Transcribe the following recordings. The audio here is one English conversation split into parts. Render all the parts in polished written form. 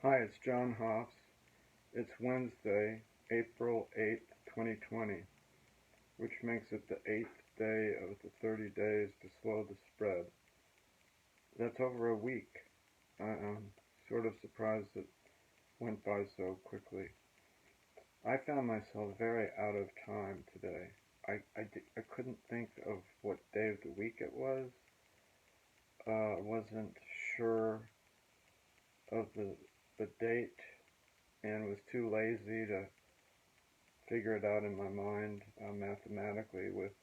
Hi, it's John Hoffs. It's Wednesday, April 8th, 2020, which makes it the 8th day of the 30 days to slow the spread. That's over a week. I'm sort of surprised it went by so quickly. I found myself very out of time today. I couldn't think of what day of the week it was. Wasn't sure of the date and was too lazy to figure it out in my mind mathematically with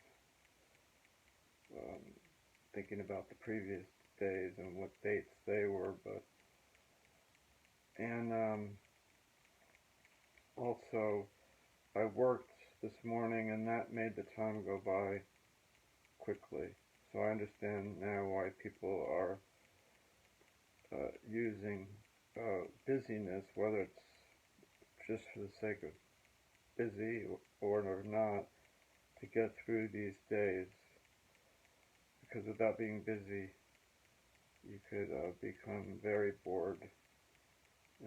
um, thinking about the previous days and what dates they were. But and also I worked this morning and that made the time go by quickly. So I understand now why people are using busyness, whether it's just for the sake of busy or not, to get through these days. Because without being busy, you could become very bored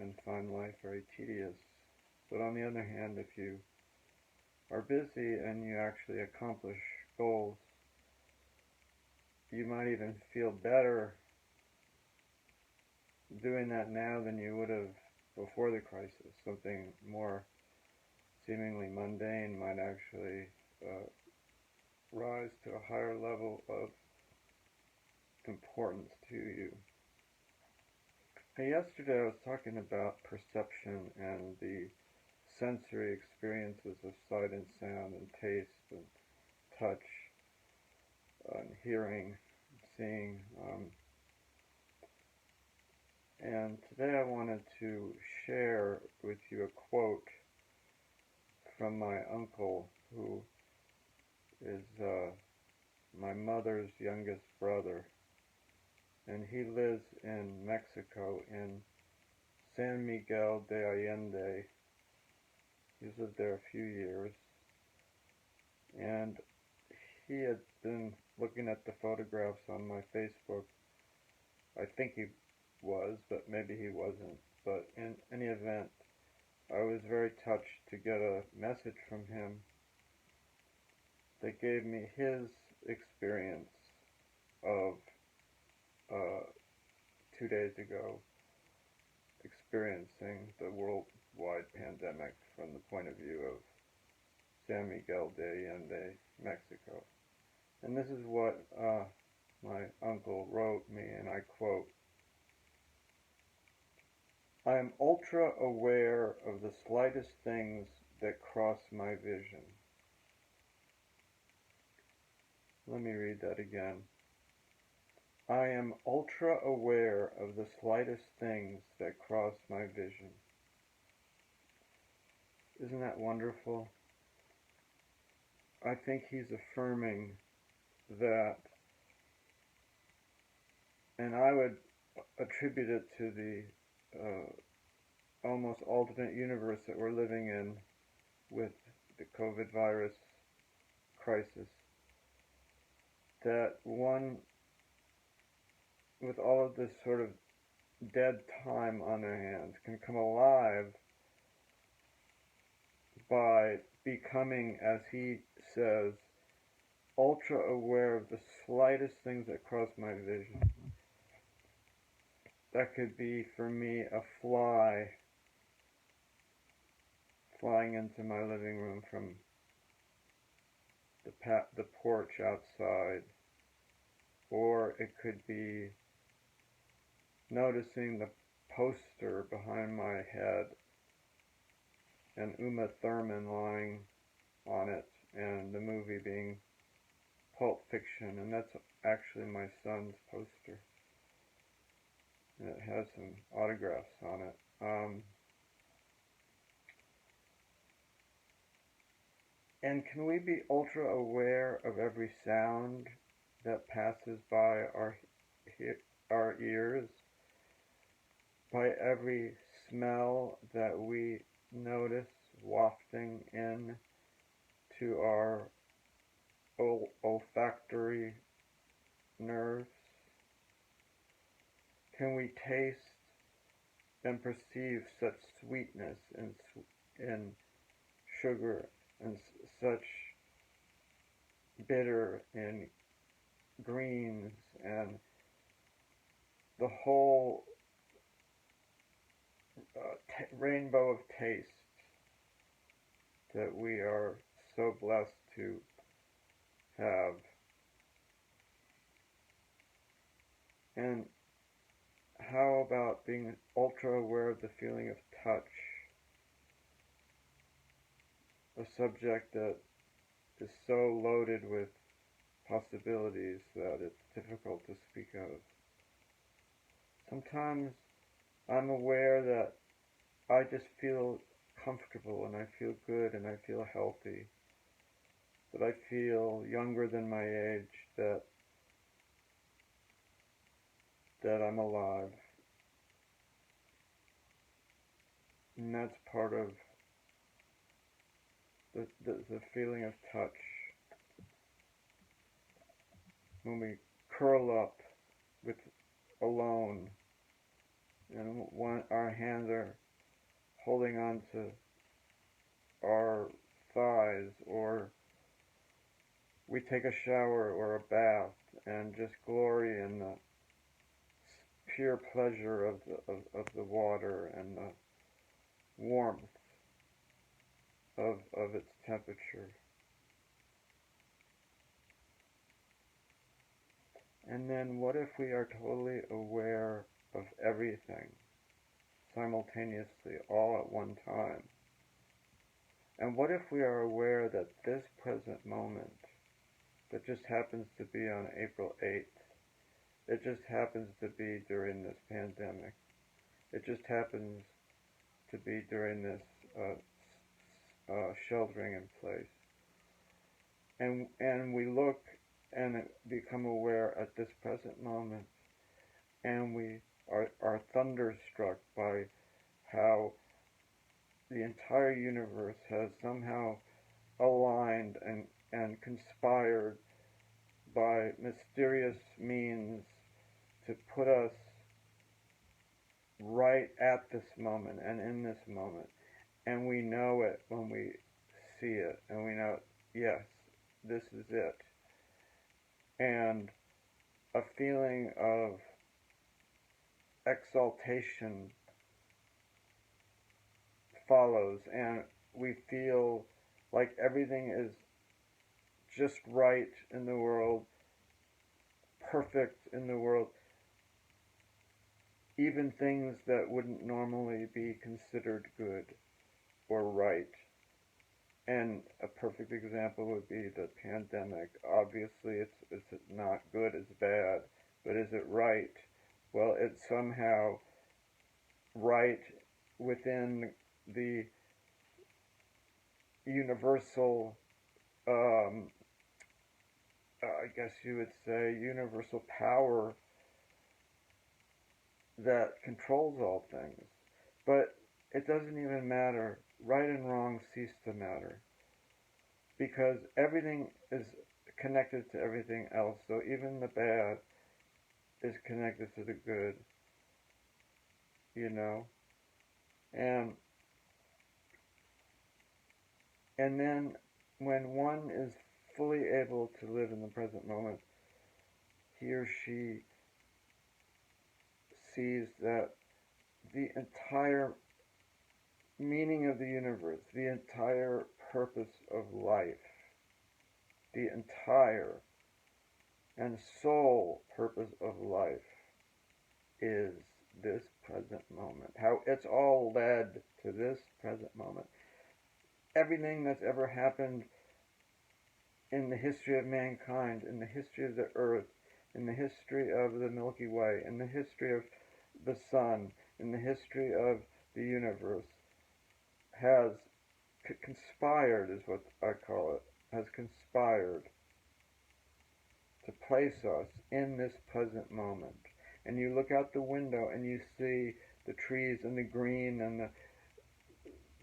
and find life very tedious. But on the other hand, if you are busy and you actually accomplish goals, you might even feel better doing that now than you would have before the crisis. Something more seemingly mundane might actually rise to a higher level of importance to you. Yesterday I was talking about perception and the sensory experiences of sight and sound and taste and touch and hearing, seeing. And today I wanted to share with you a quote from my uncle, who is my mother's youngest brother. And he lives in Mexico, in San Miguel de Allende. He's lived there a few years. And he had been looking at the photographs on my Facebook. I think he was, but maybe he wasn't. But in any event, I was very touched to get a message from him that gave me his experience of 2 days ago experiencing the worldwide pandemic from the point of view of San Miguel de Allende, Mexico. And this is what my uncle wrote me, and I quote, "I am ultra aware of the slightest things that cross my vision." Let me read that again. I am ultra aware of the slightest things that cross my vision. Isn't that wonderful? I think he's affirming that, and I would attribute it to the almost alternate universe that we're living in with the COVID virus crisis, that one, with all of this sort of dead time on their hands, can come alive by becoming, as he says, ultra aware of the slightest things that cross my vision. That could be, for me, a fly flying into my living room from the porch outside, or it could be noticing the poster behind my head and Uma Thurman lying on it, and the movie being Pulp Fiction, and that's actually my son's poster, and it has some autographs on it. And can we be ultra aware of every sound that passes by our ears, by every smell that we notice wafting in to our olfactory nerves? Can we taste and perceive such sweetness in sugar and such bitter in greens and the whole rainbow of taste that we are so blessed to have. And how about being ultra aware of the feeling of touch? A subject that is so loaded with possibilities that it's difficult to speak of. Sometimes I'm aware that I just feel comfortable and I feel good and I feel healthy, that I feel younger than my age, that I'm alive. And that's part of the feeling of touch. When we curl up with alone and our hands are holding on to our thighs, or we take a shower or a bath and just glory in the pure pleasure of the water and the warmth of its temperature. And then what if we are totally aware of everything simultaneously, all at one time? And what if we are aware that this present moment, that just happens to be on April 8th, it just happens to be during this pandemic, it just happens to be during this sheltering in place, and we look and become aware at this present moment, and we are thunderstruck by how the entire universe has somehow aligned and conspired by mysterious means to put us right at this moment and in this moment. And we know it when we see it, and we know, yes, this is it. And a feeling of exaltation follows, and we feel like everything is just right in the world, perfect in the world, even things that wouldn't normally be considered good or right. And a perfect example would be the pandemic. Obviously, it's not good, it's bad, but is it right? Well, it's somehow right within the universal, I guess you would say, universal power that controls all things. But it doesn't even matter. Right and wrong cease to matter, because everything is connected to everything else. So even the bad is connected to the good, you know? And then when one is fully able to live in the present moment, he or she sees that the entire meaning of the universe, the entire purpose of life, the entire and sole purpose of life is this present moment. How it's all led to this present moment. Everything that's ever happened in the history of mankind, in the history of the earth, in the history of the Milky Way, in the history of the sun, in the history of the universe, has conspired, is what I call it, has conspired to place us in this present moment. And you look out the window and you see the trees and the green and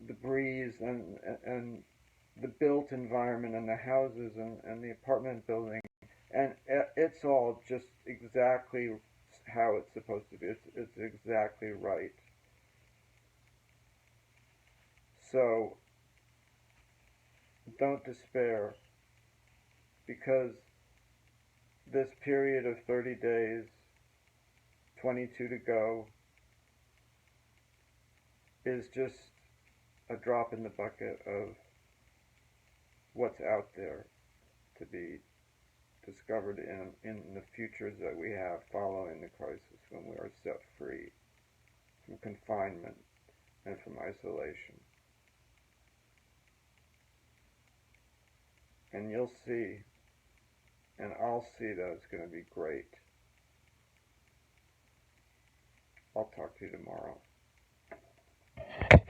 the breeze and the built environment and the houses and the apartment building, and it's all just exactly how it's supposed to be. It's exactly right. So don't despair, because this period of 30 days, 22 to go, is just a drop in the bucket of what's out there to be discovered in the futures that we have following the crisis, when we are set free from confinement and from isolation. And you'll see, and I'll see, that it's going to be great. I'll talk to you tomorrow.